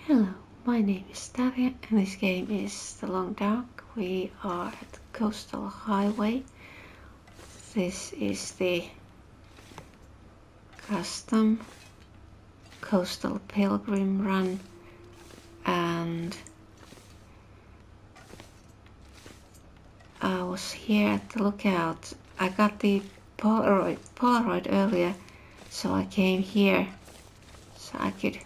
Hello, my name is Tavia and this game is The Long Dark. We are at the Coastal Highway. This is the custom Coastal Pilgrim run and I was here at the lookout. I got the Polaroid earlier, so I came here so I could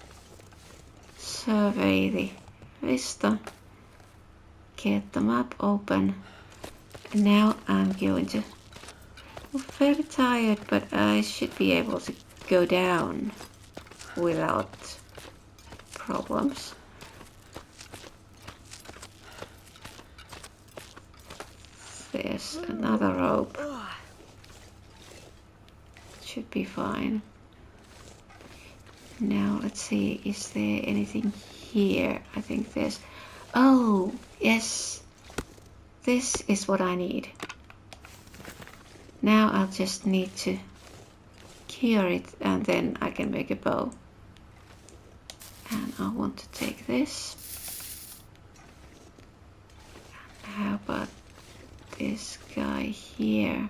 survey the vista, get the map open, and now I'm going to... I'm very tired, but I should be able to go down without problems. There's another rope. Should be fine. Now let's see, is there anything here? I think there's... Oh, yes! This is what I need. Now I'll just need to cure it and then I can make a bow. And I want to take this. And how about this guy here?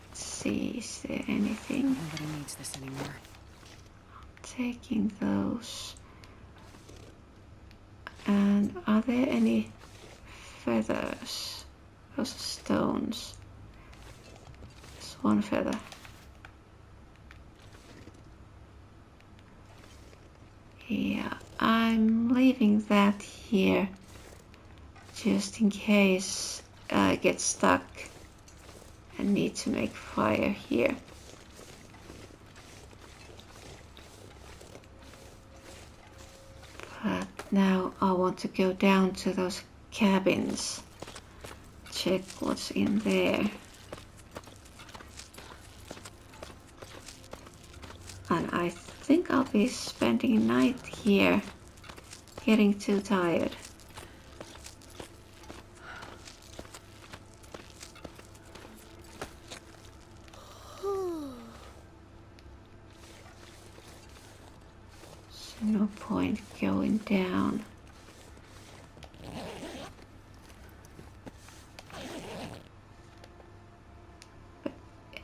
Let's see, is there anything? Nobody needs this anymore. Taking those. And are there any feathers? Those are stones. There's one feather. Yeah, I'm leaving that here just in case I get stuck and need to make fire here. But now I want to go down to those cabins, check what's in there. And I think I'll be spending night here, getting too tired. So no point going down. But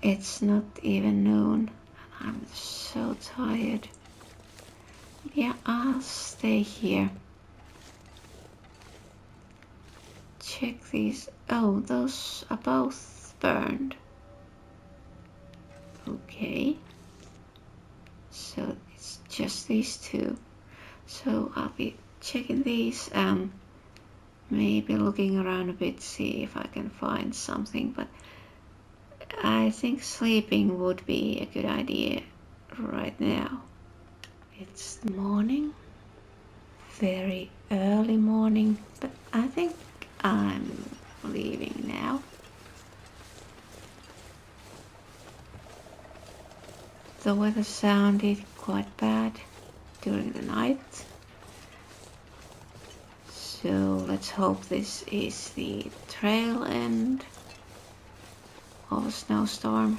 it's not even noon. I'm so tired. Yeah, I'll stay here. Check these. Oh, those are both burned. Okay. So it's just these two. So I'll be checking these and maybe looking around a bit, see if I can find something. But I think sleeping would be a good idea right now. It's the morning, very early morning, but I think I'm leaving now. The weather sounded quite bad during the night, so let's hope this is the tail end of a snowstorm.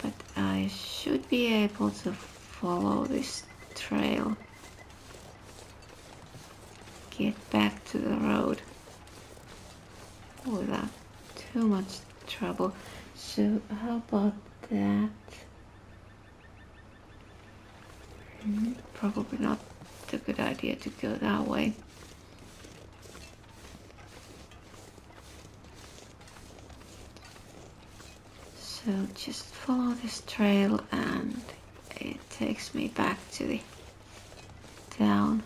But I should be able to follow this trail, get back to the road without too much trouble. So how about that? Probably not a good idea to go that way. So just follow this trail and it takes me back to the town.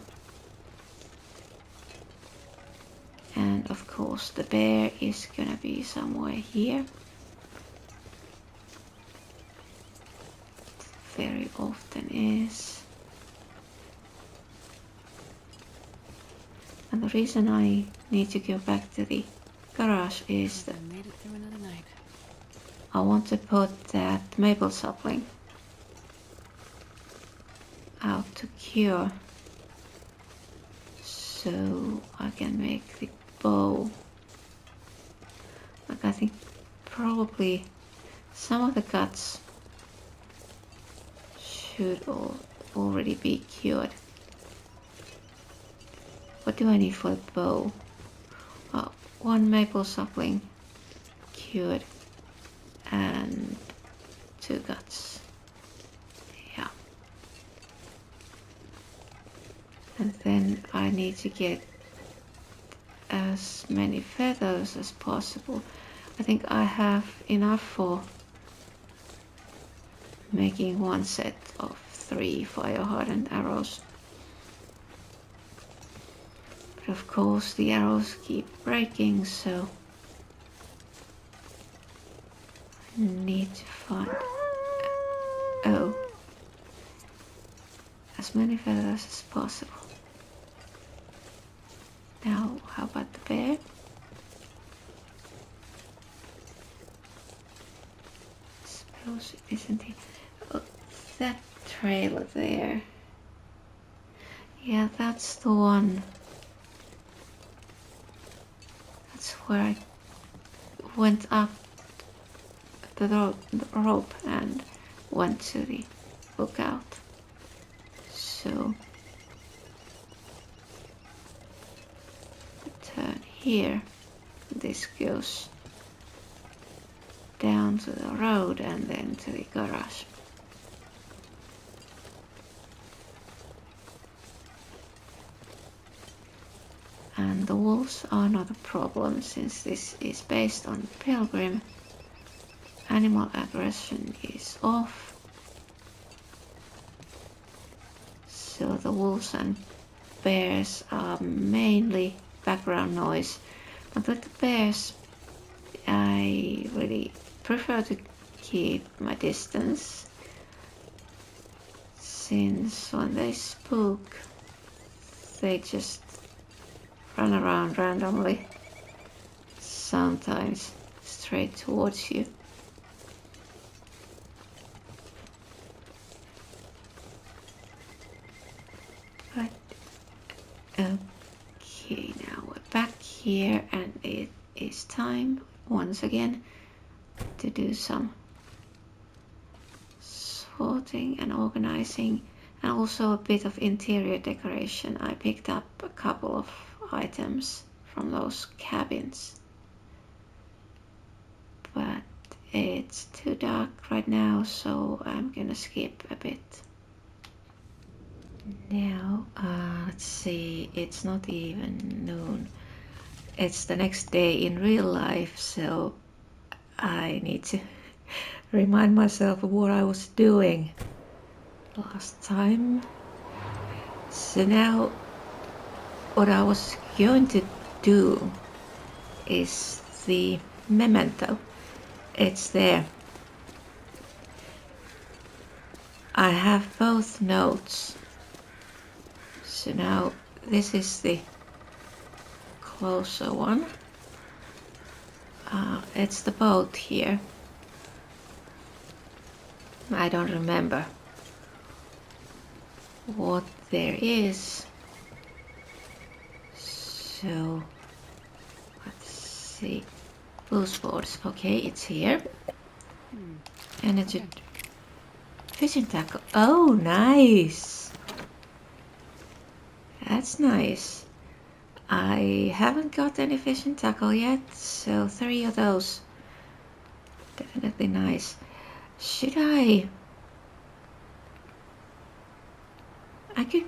And of course the bear is gonna be somewhere here. Very often is. And the reason I need to go back to the garage is that I made it through another night. I want to put that maple sapling out to cure so I can make the bow. Like I think probably some of the cuts should already be cured. What do I need for the bow? One maple sapling cured and 2 guts. Yeah. And then I need to get as many feathers as possible. I think I have enough for making one set of 3 fire-hardened arrows. But of course the arrows keep breaking, so I need to find as many feathers as possible. Now, how about the bear? I suppose isn't he? Oh, that trailer there. Yeah, that's the one. That's where I went up the rope and went to the lookout. So turn here. This goes down to the road and then to the garage. And the wolves are not a problem since this is based on Pilgrim. Animal aggression is off. So the wolves and bears are mainly background noise. But with the bears, I really prefer to keep my distance, since when they spook, they just run around randomly, sometimes straight towards you. But okay, now we're back here and it is time once again to do some sorting and organizing, and also a bit of interior decoration. I picked up a couple of items from those cabins, but it's too dark right now, so I'm gonna skip a bit. Now, let's see, it's not even noon. It's the next day in real life, so I need to remind myself of what I was doing last time. So now, what I was going to do is the memento. It's there. I have both notes. So now this is the closer one. It's the boat here. I don't remember what there is. So let's see. Blue sports. Okay, it's here. And it's a fishing tackle. Oh, nice. That's nice. I haven't got any fishing tackle yet, so 3 of those. Definitely nice. Should I could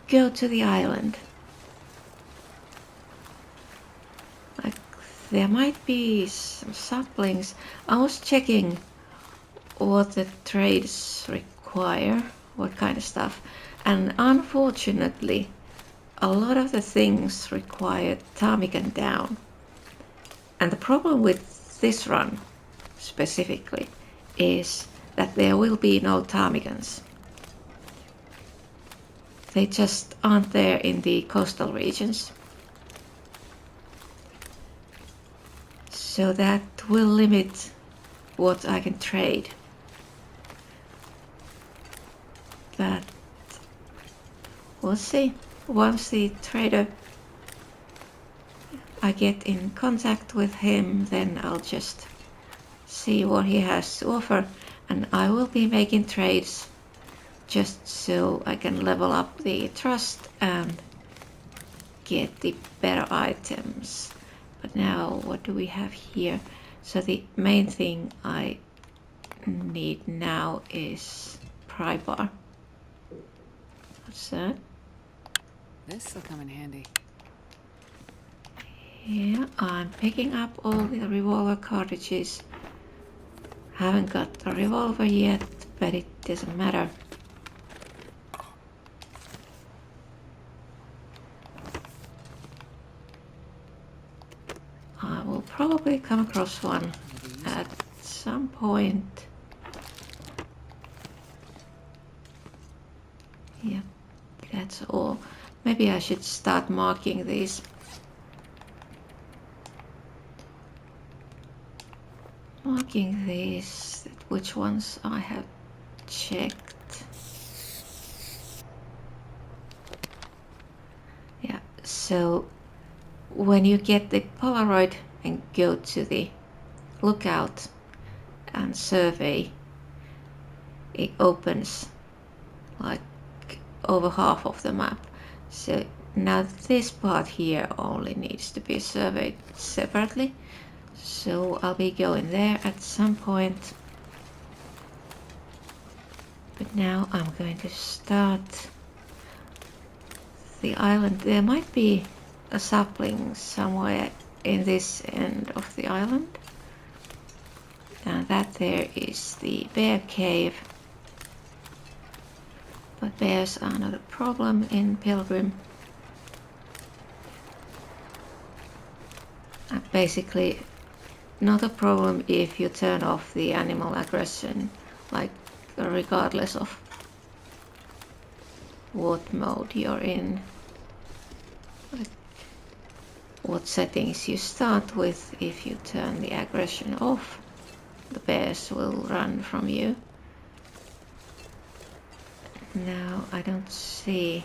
go to the island. Like, there might be some saplings. I was checking what the trades require, what kind of stuff, and unfortunately a lot of the things require ptarmigan down. And the problem with this run specifically is that there will be no ptarmigans. They just aren't there in the coastal regions. So that will limit what I can trade. But we'll see. Once the trader, I get in contact with him, then I'll just see what he has to offer, and I will be making trades just so I can level up the trust and get the better items. But now what do we have here? So the main thing I need now is pry bar. What's that? This'll come in handy. Yeah, I'm picking up all the revolver cartridges. Haven't got a revolver yet, but it doesn't matter. I will probably come across one at some point. Yeah, that's all. Maybe I should start marking these. Marking these, which ones I have checked. Yeah, so when you get the Polaroid and go to the lookout and survey, it opens like over half of the map. So now this part here only needs to be surveyed separately. So I'll be going there at some point. But now I'm going to start the island. There might be a sapling somewhere in this end of the island. And that there is the bear cave. But bears are not a problem in Pilgrim. Basically not a problem if you turn off the animal aggression, like regardless of what mode you're in, like what settings you start with. If you turn the aggression off, the bears will run from you. Now I don't see.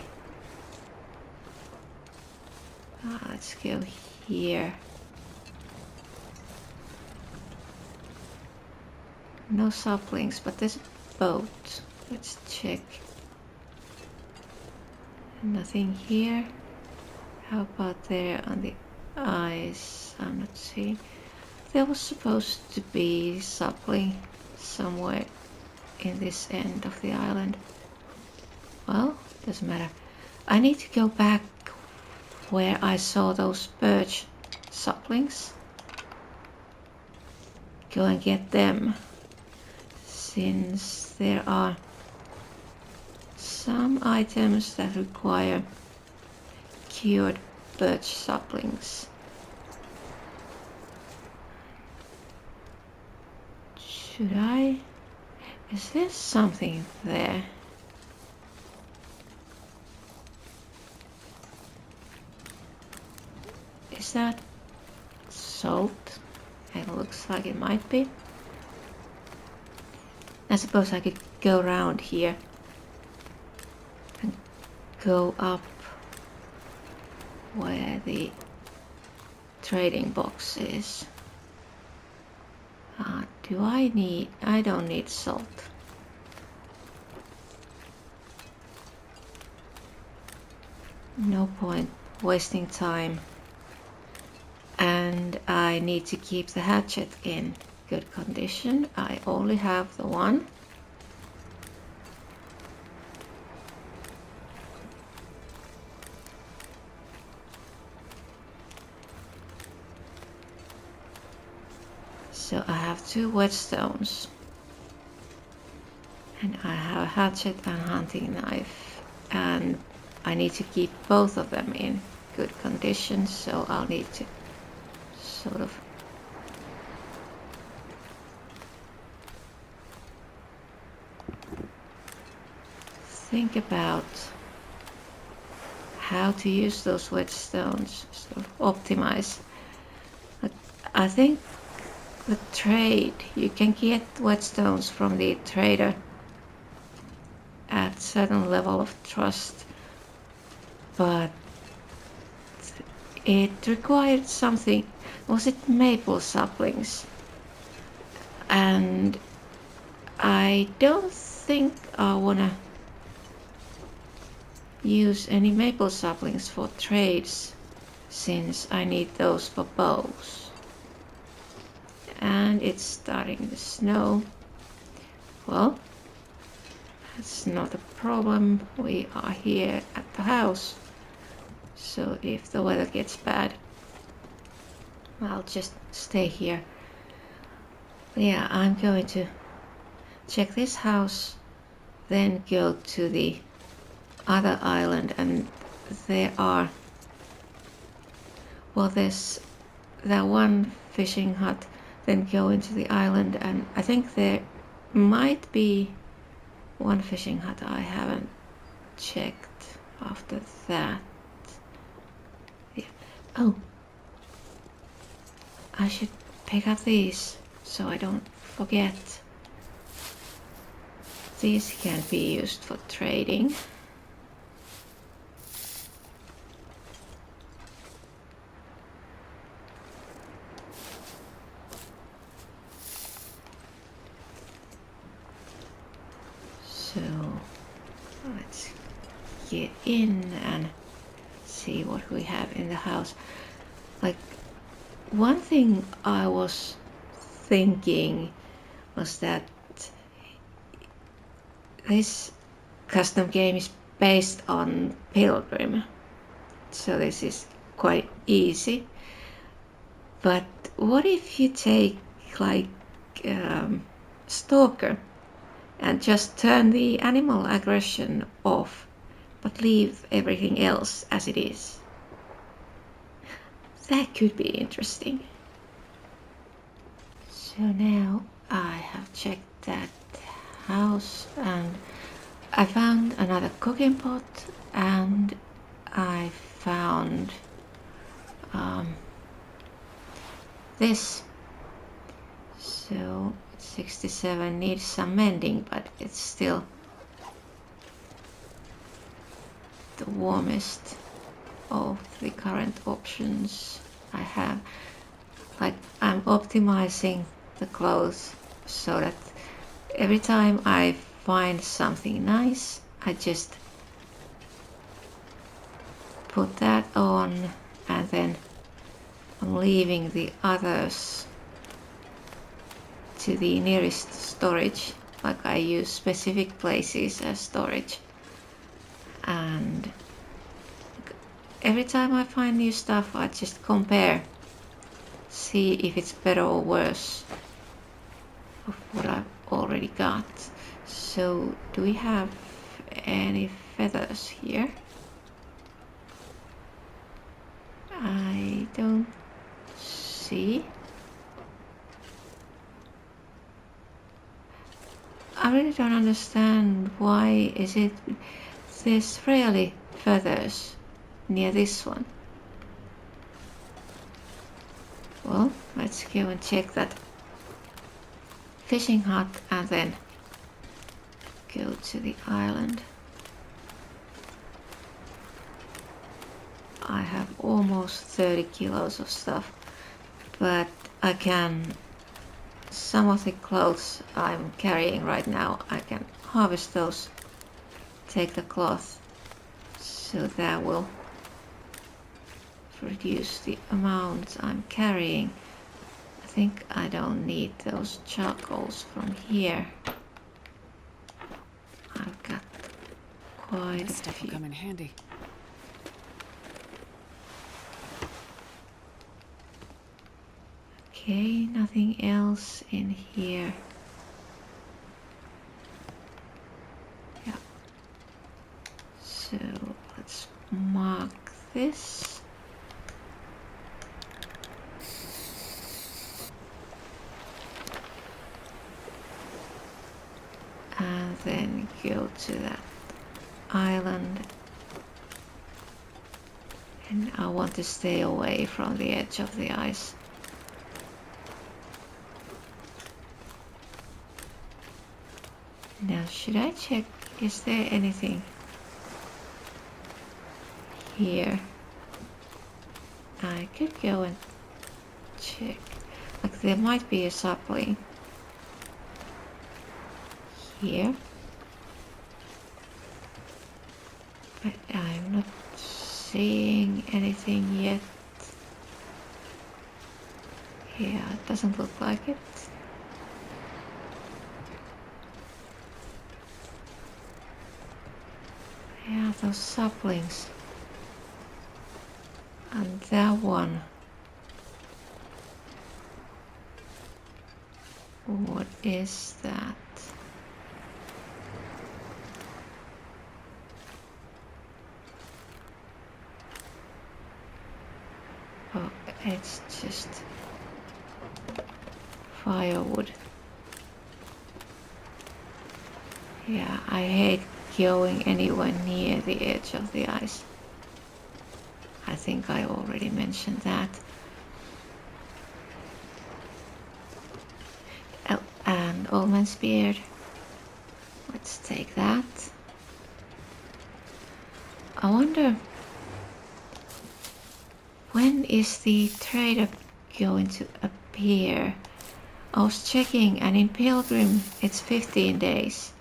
Let's go here. No saplings, but there's a boat. Let's check. Nothing here. How about there on the ice? I'm not seeing. There was supposed to be sapling somewhere in this end of the island. Well, doesn't matter. I need to go back where I saw those birch saplings. Go and get them. Since there are some items that require cured birch saplings. Should I? Is there something there? Is that salt? It looks like it might be. I suppose I could go around here and go up where the trading box is. Do I need? I don't need salt. No point wasting time. And I need to keep the hatchet in good condition. I only have the one. So I have 2 whetstones. And I have a hatchet and hunting knife. And I need to keep both of them in good condition, so I'll need to sort of think about how to use those whetstones, sort of optimize. I think the trade, you can get whetstones from the trader at certain level of trust, but it required something. Was it maple saplings? And I don't think I wanna use any maple saplings for trades, since I need those for bows. And it's starting to snow. Well, that's not a problem. We are here at the house. So if the weather gets bad, I'll just stay here. Yeah, I'm going to check this house, then go to the other island, and there are, well, there's that one fishing hut, then go into the island, and I think there might be one fishing hut I haven't checked after that. Yeah. Oh, I should pick up these so I don't forget. These can be used for trading. So let's get in and see what we have in the house. Like, one thing I was thinking was that this custom game is based on Pilgrim, so this is quite easy. But what if you take like Stalker and just turn the animal aggression off, but leave everything else as it is? That could be interesting. So now I have checked that house, and I found another cooking pot, and I found this. So 67 needs some mending, but it's still the warmest of the current options I have. Like, I'm optimizing the clothes so that every time I find something nice, I just put that on, and then I'm leaving the others to the nearest storage. Like, I use specific places as storage, and every time I find new stuff, I just compare, see if it's better or worse of what I've already got. So do we have any feathers here? I don't see. I really don't understand why is it there's rarely feathers near this one. Well, let's go and check that fishing hut and then go to the island. I have almost 30 kilos of stuff, but I can, some of the clothes I'm carrying right now, I can harvest those, take the cloth, so that will reduce the amount I'm carrying. I think I don't need those charcoals from here. I've got quite This a stuff will few. come in handy. Okay, nothing else in here. Yeah. So let's mark this. And then go to that island. And I want to stay away from the edge of the ice. Now, should I check, is there anything here? I could go and check. Like, there might be a sapling here. But I'm not seeing anything yet. Yeah, it doesn't look like it. Yeah, those saplings. And that one. What is that? Oh, it's just firewood. Yeah, I hate going anywhere near the edge of the ice. I think I already mentioned that. Oh, and Old Man's Beard. Let's take that. I wonder, when is the trader going to appear? I was checking, and in Pilgrim it's 15 days.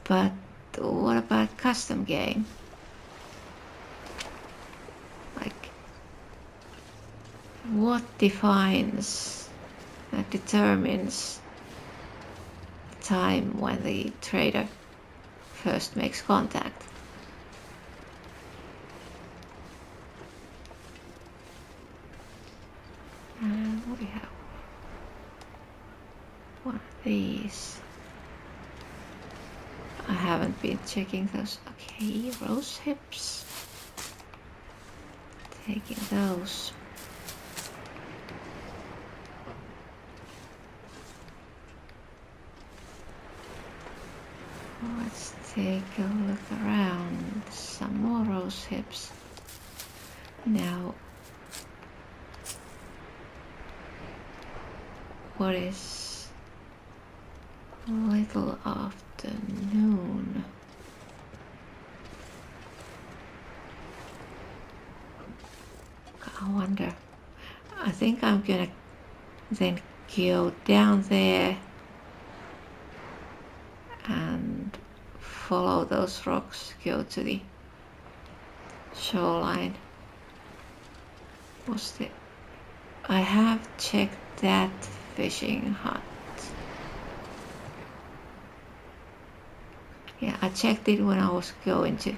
But what about custom game? Like, what determines the time when the trader first makes contact? And what do we have? One of these. I haven't been checking those. Okay, rose hips. Taking those. Let's take a look around. Some more rose hips. Now, what is little afternoon? I wonder. I think I'm gonna then go down there and follow those rocks, go to the shoreline. I have checked that fishing hut. Yeah, I checked it when I was going to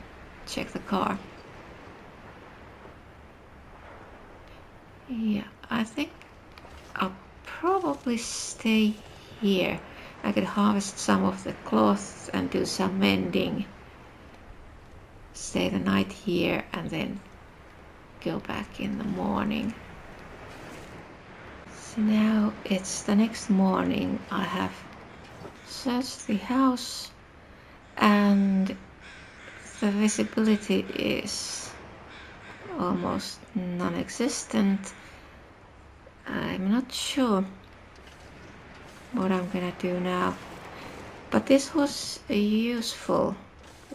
check the car. Yeah, I think I'll probably stay here. I could harvest some of the cloth and do some mending. Stay the night here and then go back in the morning. So now it's the next morning. I have searched the house and the visibility is almost non-existent. I'm not sure what I'm gonna do now, but this was a useful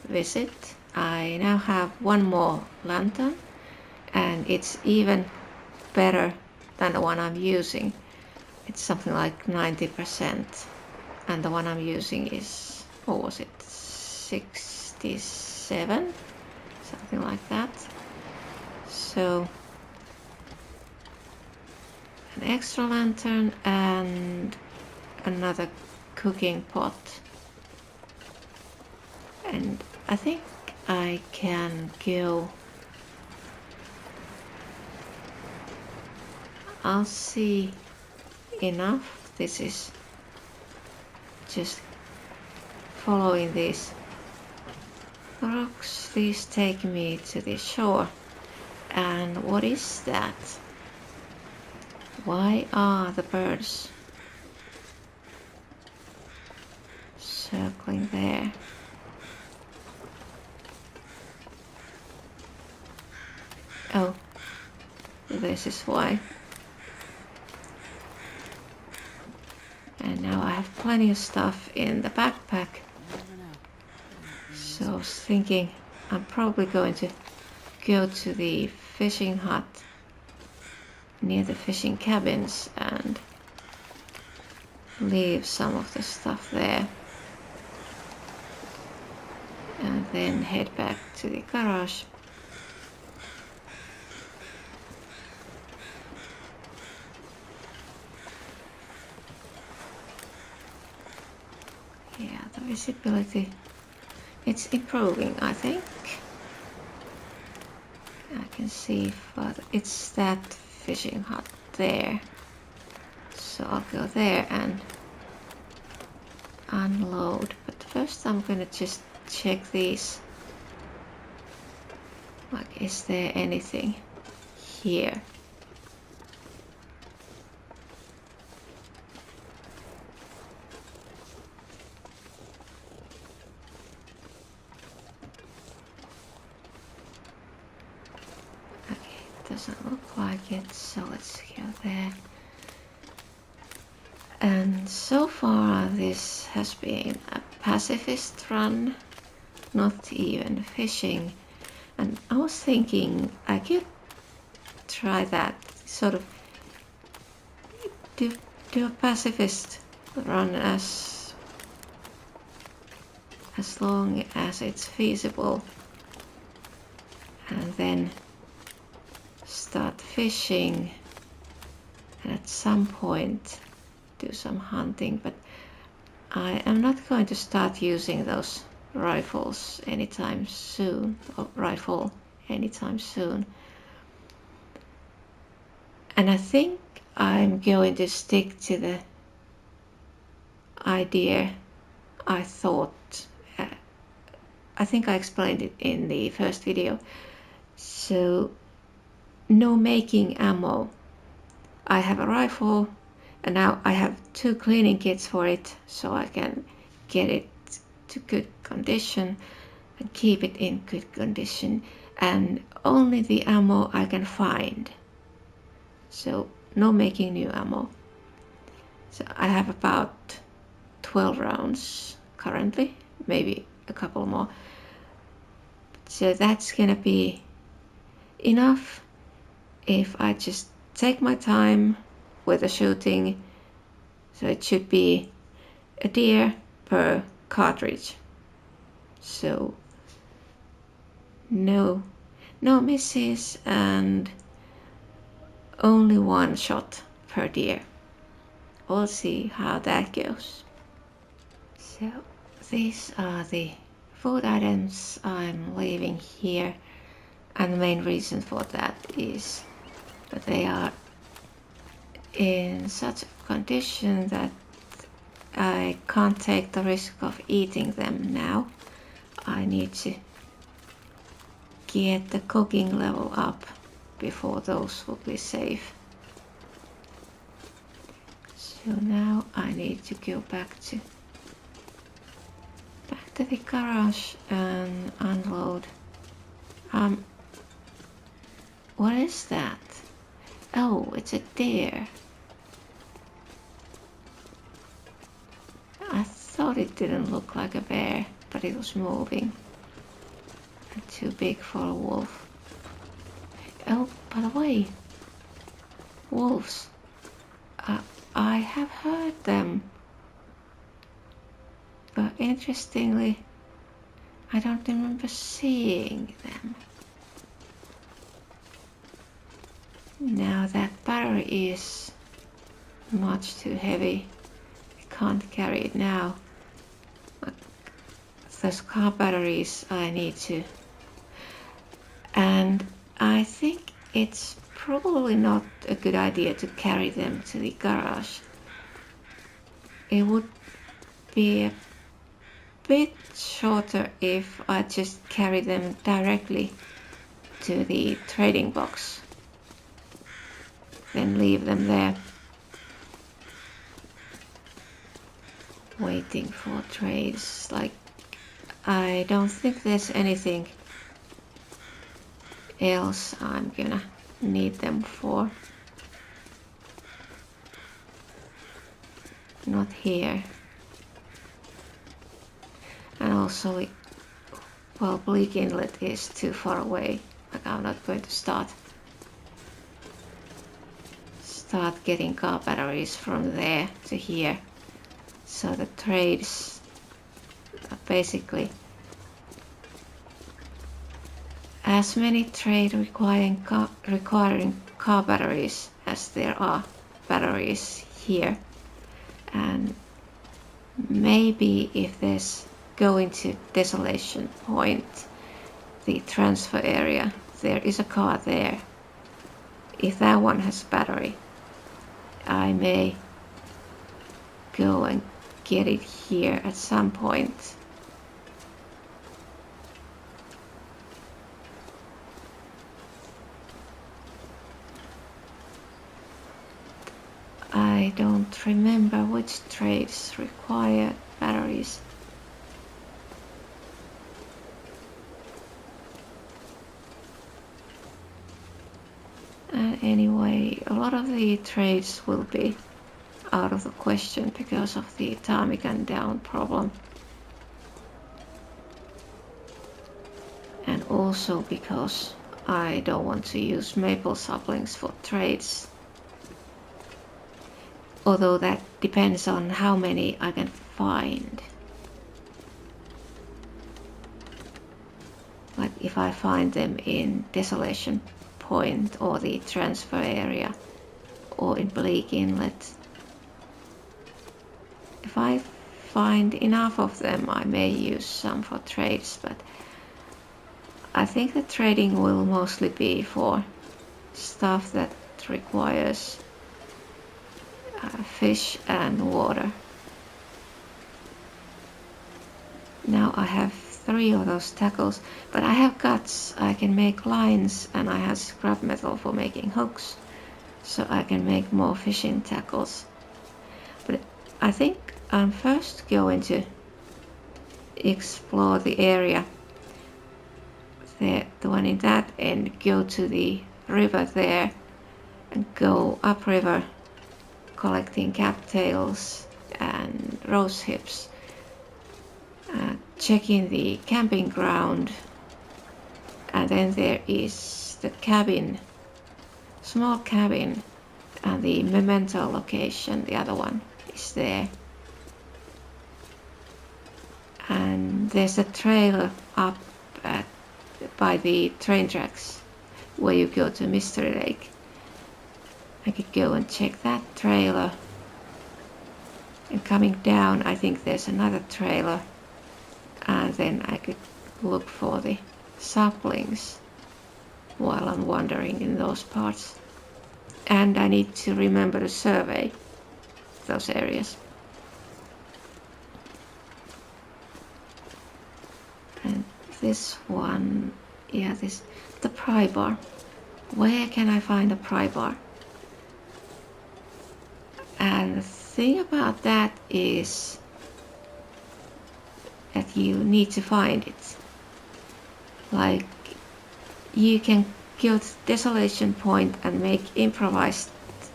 visit. I now have one more lantern and it's even better than the one I'm using. It's something like 90%, and the one I'm using is, what was it, 67, something like that. So an extra lantern and another cooking pot, and I think I can go. I'll see enough. This is just following these rocks. These take me to the shore. And what is that? Why are the birds circling there? Oh, this is why. And now I have plenty of stuff in the backpack. So I was thinking I'm probably going to go to the fishing hut near the fishing cabins and leave some of the stuff there. then head back to the garage. Yeah, the visibility, it's improving, I think. I can see further. It's that fishing hut there. So I'll go there and unload. But first I'm gonna just check these. Like, is there anything here? Doesn't look like it, so let's go there. And so far this has been a pacifist run, not even fishing. And I was thinking I could try that, sort of do a pacifist run as long as it's feasible, and then start fishing, and at some point do some hunting. But I am not going to start using those rifles anytime soon, or rifle anytime soon. And I think I'm going to stick to the idea I thought, I think I explained it in the first video. So no making ammo. I have a rifle and now I have 2 cleaning kits for it, so I can get it to good condition and keep it in good condition, and only the ammo I can find. So no making new ammo. So I have about 12 rounds currently, maybe a couple more. So that's gonna be enough if I just take my time with the shooting. So it should be a deer per cartridge. So no misses and only 1 shot per deer. We'll see how that goes. So these are the food items I'm leaving here, and the main reason for that is that they are in such a condition that I can't take the risk of eating them now. I need to get the cooking level up before those will be safe. So now I need to go back to the garage and unload. What is that? Oh, it's a deer. I thought it didn't look like a bear, but it was moving. And too big for a wolf. Oh, by the way, wolves. I have heard them, but interestingly, I don't remember seeing them. Now that battery is much too heavy. I can't carry it now. Those car batteries I need to. And I think it's probably not a good idea to carry them to the garage. It would be a bit shorter if I just carry them directly to the trading box, then leave them there waiting for trades. Like, I don't think there's anything else I'm gonna need them for. Not here. And also, well, Bleak Inlet is too far away. Like, I'm not going to start getting car batteries from there to here. So the trades are basically as many trade requiring car batteries as there are batteries here. And maybe if there's going to Desolation Point, the transfer area, there is a car there. If that one has battery, I may go and get it here at some point. I don't remember which trades require batteries. Anyway, a lot of the trades will be out of the question because of the ptarmigan down problem. And also because I don't want to use maple saplings for trades. Although that depends on how many I can find. Like if I find them in Desolation Point or the transfer area or in Bleak Inlet. If I find enough of them, I may use some for trades, but I think the trading will mostly be for stuff that requires fish and water. Now I have 3 of those tackles, but I have guts, I can make lines, and I have scrap metal for making hooks, so I can make more fishing tackles. But I think I'm first going to explore the area, the one in that end, go to the river there and go upriver collecting cattails and rose hips, checking the camping ground, and then there is the cabin, small cabin, and the memento location, the other one is there. And there's a trailer up by the train tracks where you go to Mystery Lake. I could go and check that trailer, and coming down I think there's another trailer, and then I could look for the saplings while I'm wandering in those parts. And I need to remember to survey those areas. And this one, yeah, the pry bar. Where can I find a pry bar? And the thing about that is that you need to find it. Like, you can go to Desolation Point and make improvised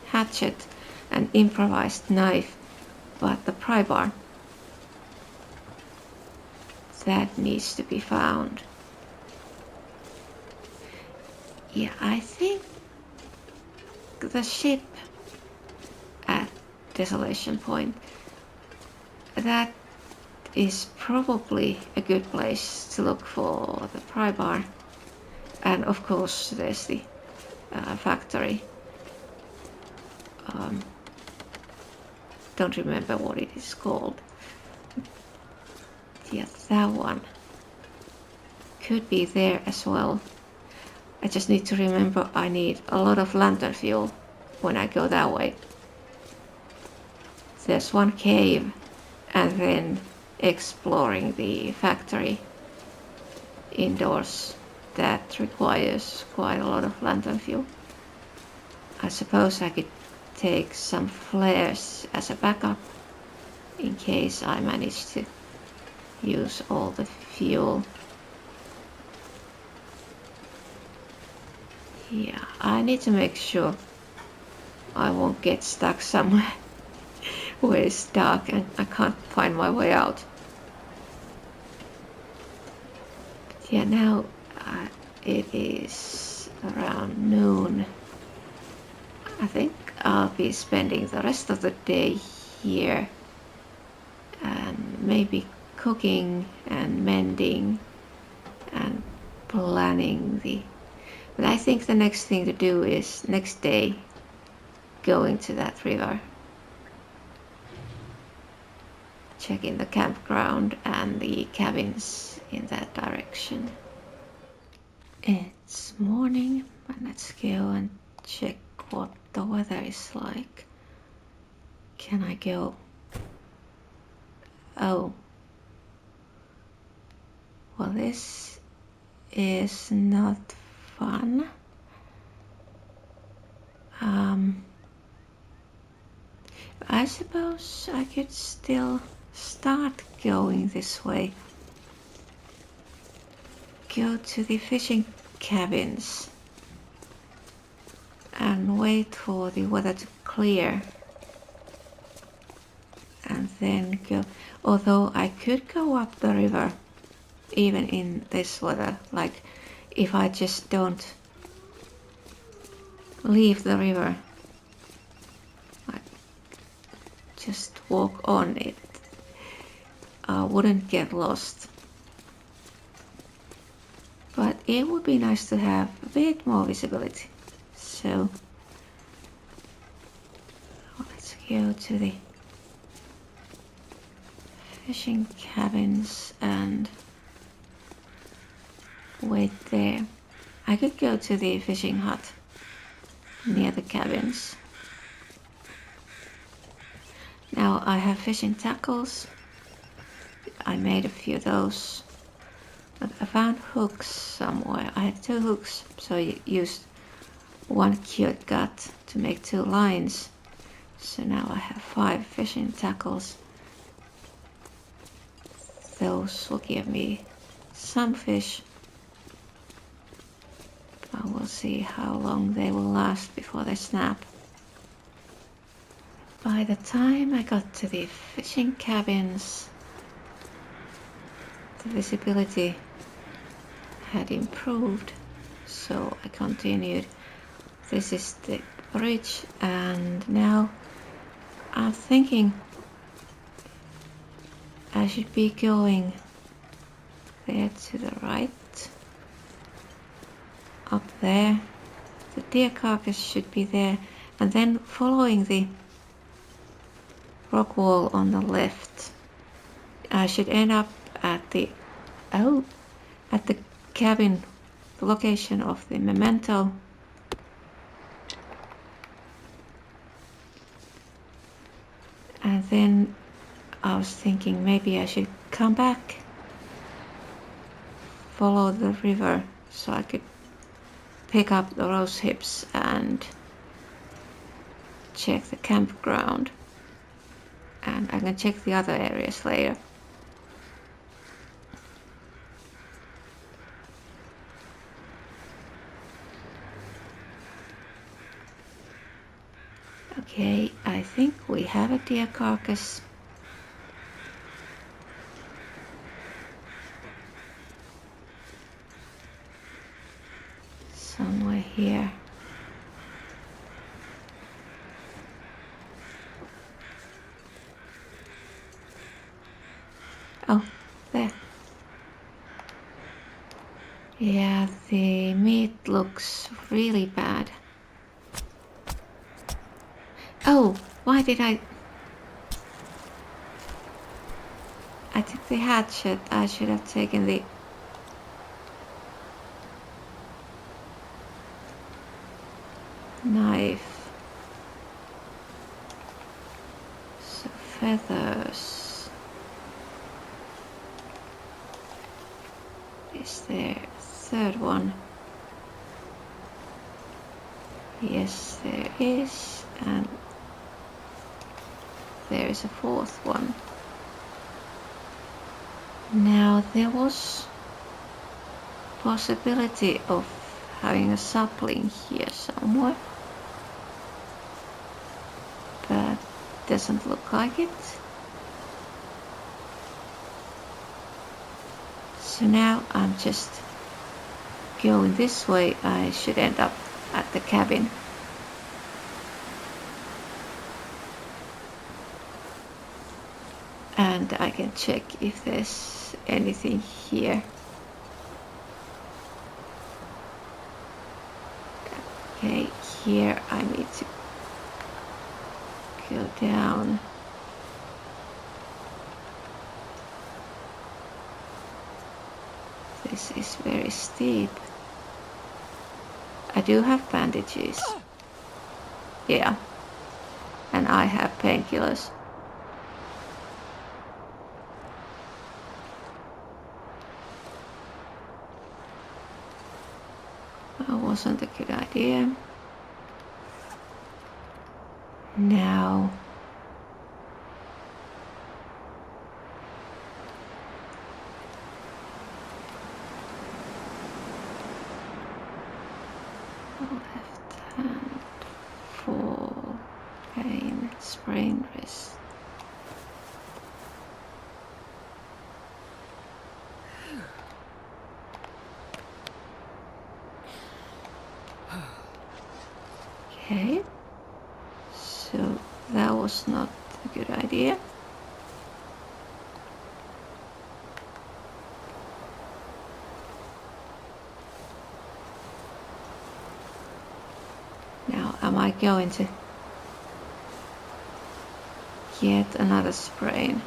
hatchet and improvised knife, but the pry bar, that needs to be found. Yeah, I think the ship at Desolation Point, that is probably a good place to look for the pry bar. And of course there's the factory. Don't remember what it is called. Yeah, that one could be there as well. I just need to remember I need a lot of lantern fuel when I go that way. There's one cave, and then exploring the factory indoors, that requires quite a lot of lantern fuel. I suppose I could take some flares as a backup in case I manage to use all the fuel. Yeah, I need to make sure I won't get stuck somewhere where it's dark and I can't find my way out. But yeah, now it is around noon. I think I'll be spending the rest of the day here and maybe cooking and mending and planning the... But I think the next thing to do is next day going to that river, checking the campground and the cabins in that direction. It's morning, and let's go and check what the weather is like. Can I go? Oh. Well, this is not fun. I suppose I could still start going this way. Go to the fishing cabins and wait for the weather to clear. And then go. Although I could go up the river even in this weather, like if I just don't leave the river, like just walk on it, I wouldn't get lost. But it would be nice to have a bit more visibility. So let's go to the fishing cabins and wait there. I could go to the fishing hut near the cabins. Now I have fishing tackles. I made a few of those. But I found hooks somewhere. I had 2 hooks, so I used 1 cute gut to make 2 lines. So now I have 5 fishing tackles. Those will give me some fish. I will see how long they will last before they snap. By the time I got to the fishing cabins, the visibility had improved, so I continued. This is the bridge, and now I'm thinking I should be going there to the right. Up there, the deer carcass should be there, and then following the rock wall on the left, I should end up at the cabin, the location of the memento. And then I was thinking maybe I should come back, follow the river, so I could pick up the rose hips and check the campground, and I can check the other areas later. Okay, I think we have a deer carcass. Somewhere here. Oh, there. Yeah, the meat looks really bad. Oh, why did I took the hatchet. I should have taken the... knife. So feathers. Is there a third one? Yes, there is, and there is a 4th one. Now there was possibility of having a sapling here somewhere, but doesn't look like it. So now I'm just going this way. I should end up at the cabin. And I can check if there's anything here. here I need to go down. This is very steep. I do have bandages. Yeah. And I have painkillers. That wasn't a good idea. Now. Left hand, fall, pain, sprain wrist. Okay, so that was not a good idea. Now, am I going to get another sprain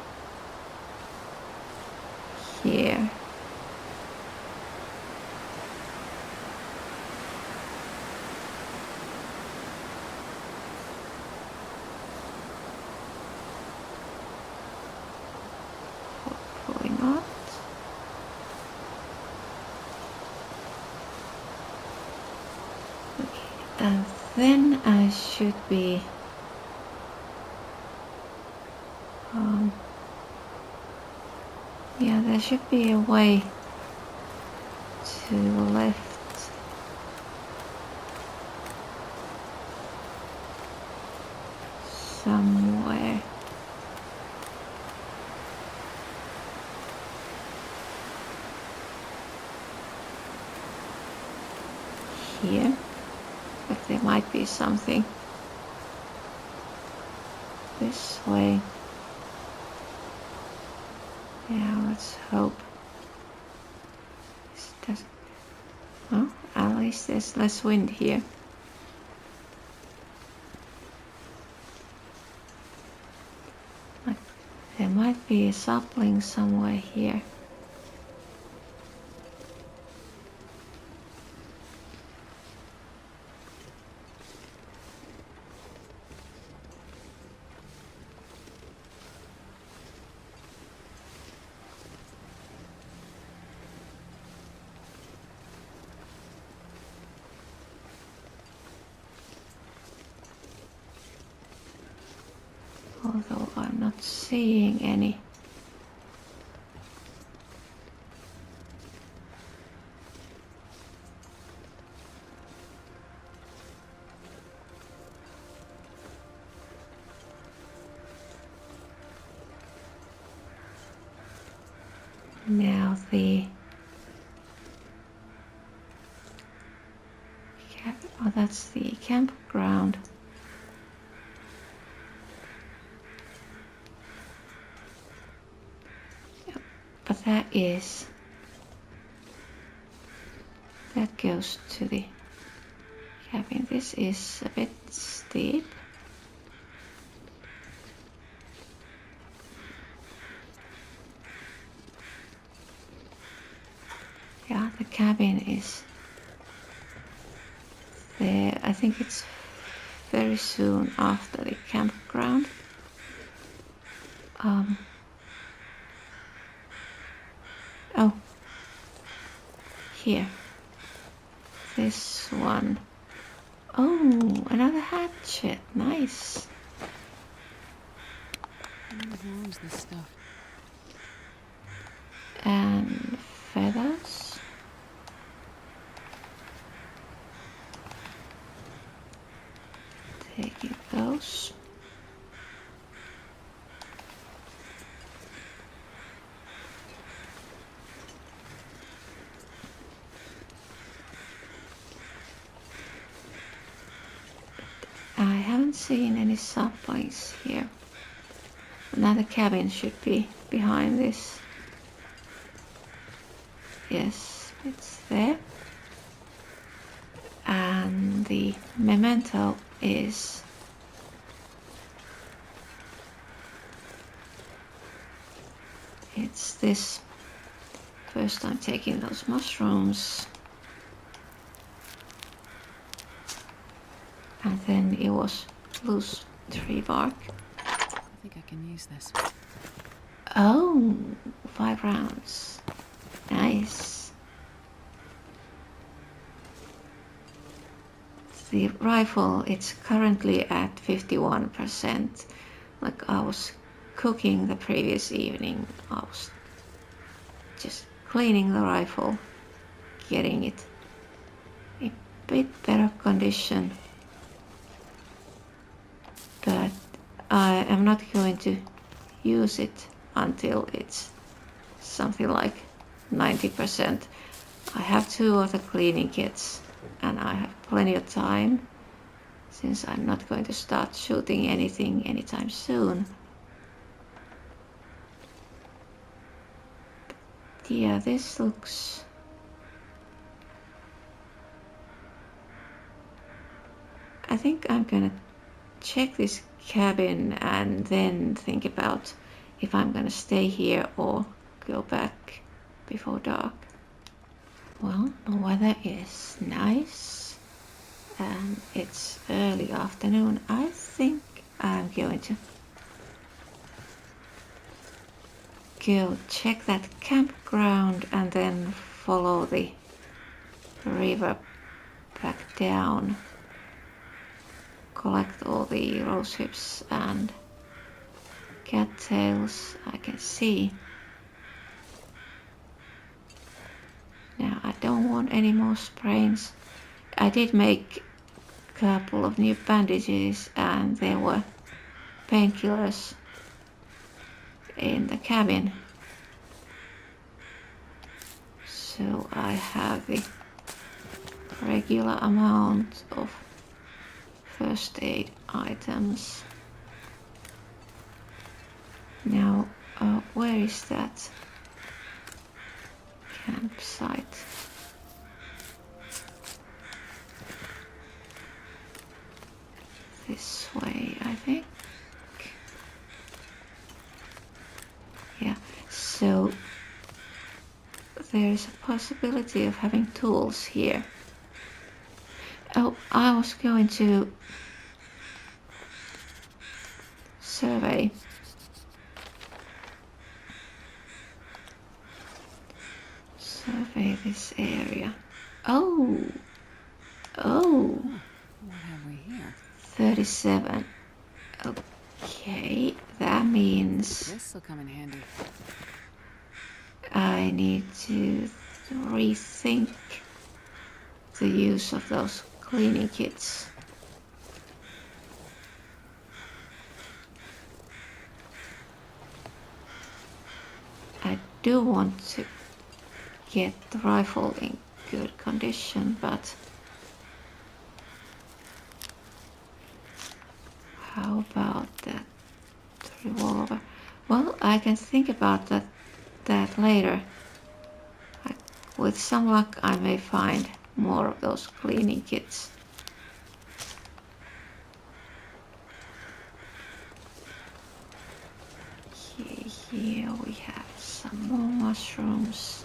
here? Hopefully not. Okay, and then I should be yeah, there should be a way to the left. Somewhere. Here. But there might be something this way. Yeah, let's hope this doesn't. Well, at least there's less wind here. But there might be a sapling somewhere here. Although I'm not seeing any. Now the oh, that's the campground. But that goes to the cabin. This is a bit steep. Yeah, the cabin is there. I think it's very soon after the campground. Oh, here. This one. Oh, another hatchet. Nice. Where is this stuff? And feathers. Taking those. I haven't seen any saplings here. Another cabin should be behind this. Yes, it's there. And the memento is it's this first time taking those mushrooms, and then it was loose tree bark. I think I can use this. Oh, 5 rounds. Nice. The rifle, it's currently at 51%. Like I was cooking the previous evening, I was just cleaning the rifle, getting it a bit better condition. But I am not going to use it until it's something like 90%. I have 2 of the cleaning kits and I have plenty of time since I'm not going to start shooting anything anytime soon. But yeah, this looks... I think I'm gonna check this cabin and then think about if I'm gonna stay here or go back before dark. Well, the weather is nice and it's early afternoon. I think I'm going to go check that campground and then follow the river back down, collect all the rose hips and cattails I can see. Now I don't want any more sprains. I did make a couple of new bandages and there were painkillers in the cabin. So I have the regular amount of first aid items. Now, where is that campsite? This way, I think. Yeah, so there is a possibility of having tools here. Oh, I was going to survey this area. Oh, What have we here? 37. Okay, that means This'll come in handy. I need to rethink the use of those cleaning kits. I do want to get the rifle in good condition, but how about that revolver? Well, I can think about that later. With some luck I may find more of those cleaning kits. Here we have some more mushrooms.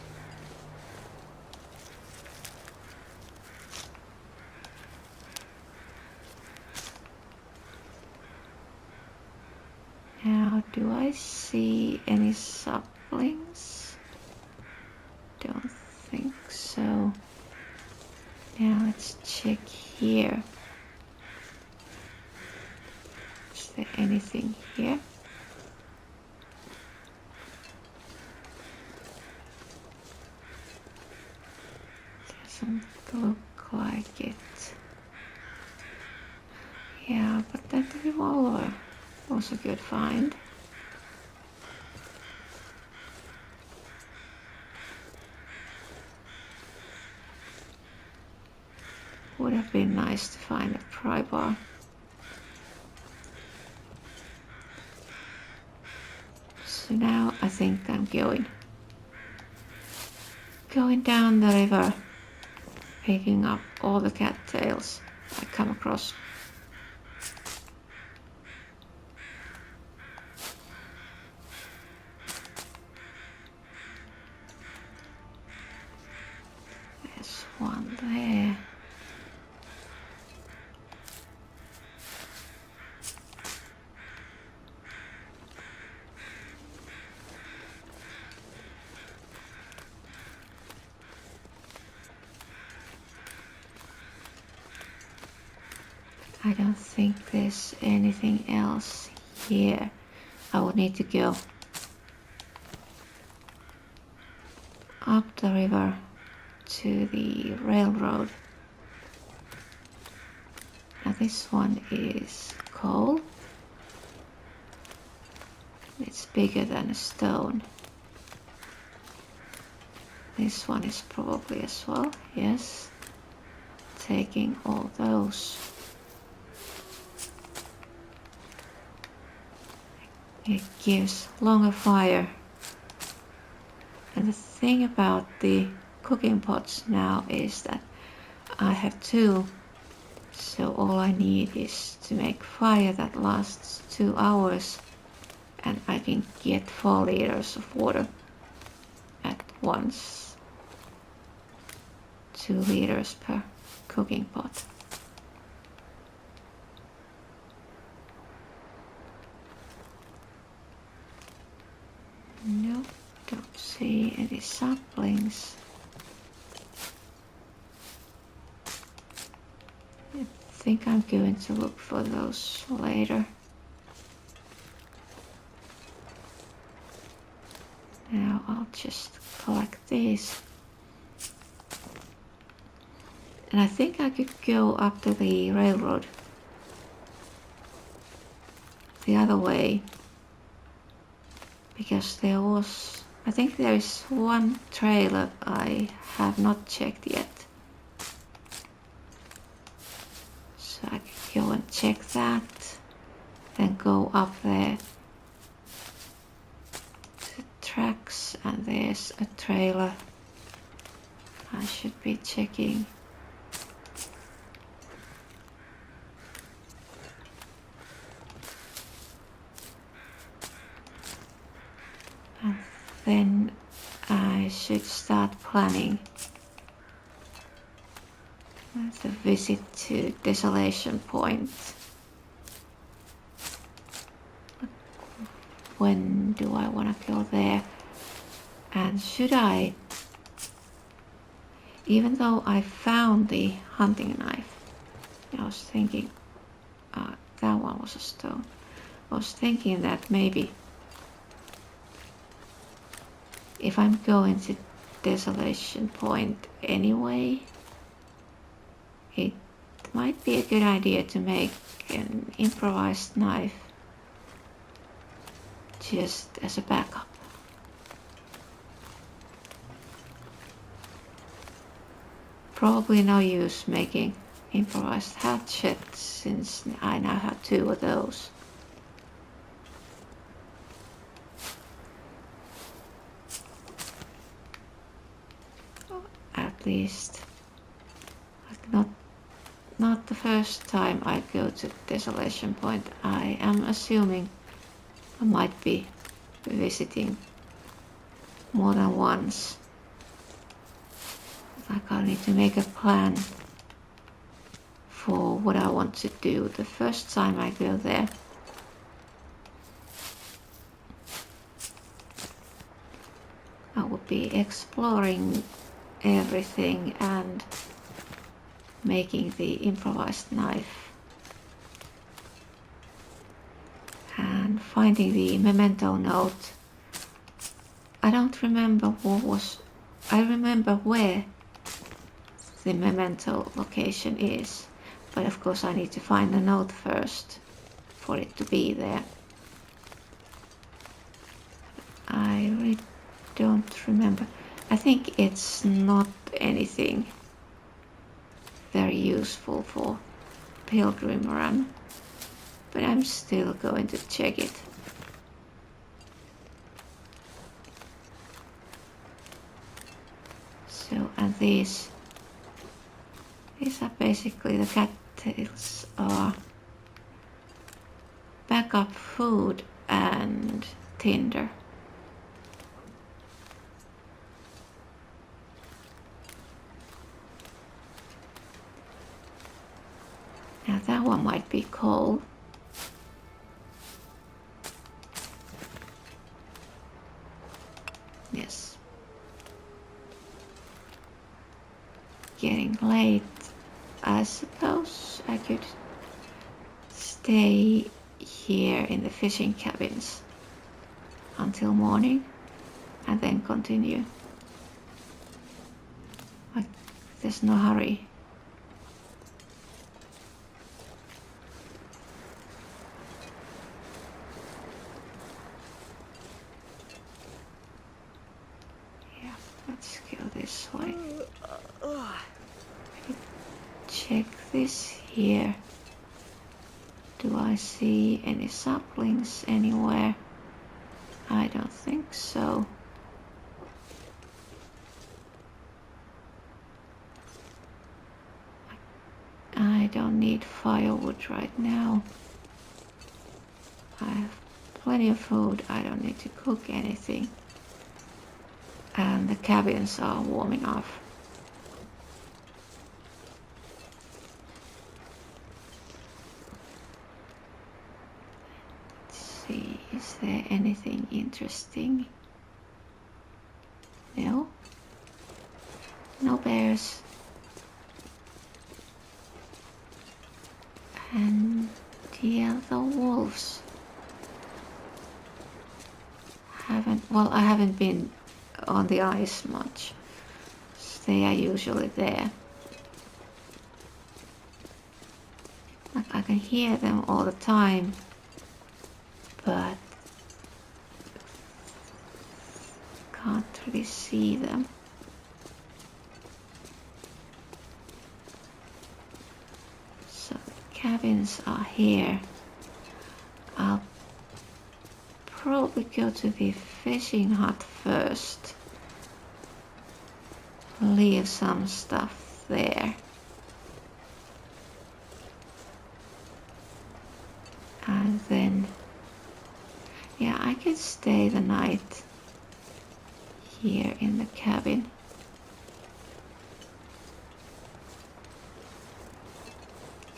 Now, do I see any saplings? Don't think so. Now let's check here. Is there anything here? Doesn't look like it. Yeah, but that revolver was a good find. Would have been nice to find a pry bar. So now I think I'm going down the river, picking up all the cattails. I come across. There's one there. I don't think there's anything else here. I would need to go up the river to the railroad. Now this one is coal. It's bigger than a stone. This one is probably as well, yes. Taking all those. It gives longer fire. And the thing about the cooking pots now is that I have 2, so all I need is to make fire that lasts 2 hours, and I can get 4 liters of water at once. 2 liters per cooking pot. No, don't see any saplings. I think I'm going to look for those later. Now I'll just collect these. And I think I could go up to the railroad the other way. Because there was, I think there is one trailer I have not checked yet. So I could go and check that, then go up there to tracks, and there's a trailer I should be checking. And then I should start planning the visit to Desolation Point. When do I want to go there? And should I, even though I found the hunting knife, I was thinking, that one was a stone. I was thinking that maybe if I'm going to Desolation Point anyway, it might be a good idea to make an improvised knife just as a backup. Probably no use making improvised hatchets since I now have 2 of those. At least, like not the first time I go to Desolation Point. I am assuming I might be visiting more than once. Like I need to make a plan for what I want to do the first time I go there. I would be exploring everything and making the improvised knife and finding the memento note. I don't remember I remember where the memento location is, but of course I need to find the note first for it to be there. I really don't remember. I think it's not anything very useful for Pilgrim run, but I'm still going to check it. So, and these are basically the details are backup food and tinder. Now that one might be coal. Yes. Getting late. I suppose I could stay here in the fishing cabins until morning and then continue. Like, there's no hurry. Yeah, let's go this way. Check this here. Do I see any saplings anywhere? I don't think so. I don't need firewood right now. I have plenty of food. I don't need to cook anything. And the cabins are warming up. See, is there anything interesting? No? No bears. And yeah, the wolves. I haven't been on the ice much. They are usually there. Like, I can hear them all the time, but can't really see them. So the cabins are here. I'll probably go to the fishing hut first. Leave some stuff there. And then, yeah, I could stay the night here in the cabin.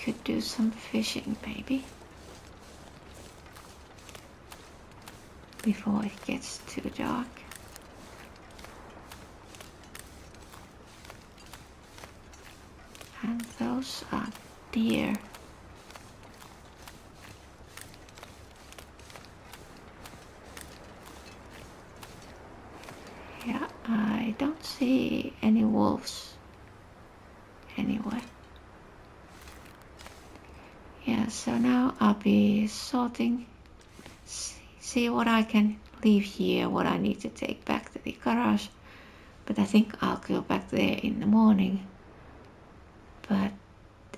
Could do some fishing maybe before it gets too dark. And those are deer. Yeah, I don't see any wolves anywhere. Yeah, so now I'll be sorting, see what I can leave here, what I need to take back to the garage. But I think I'll go back there in the morning. But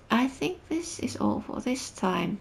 I think this is all for this time.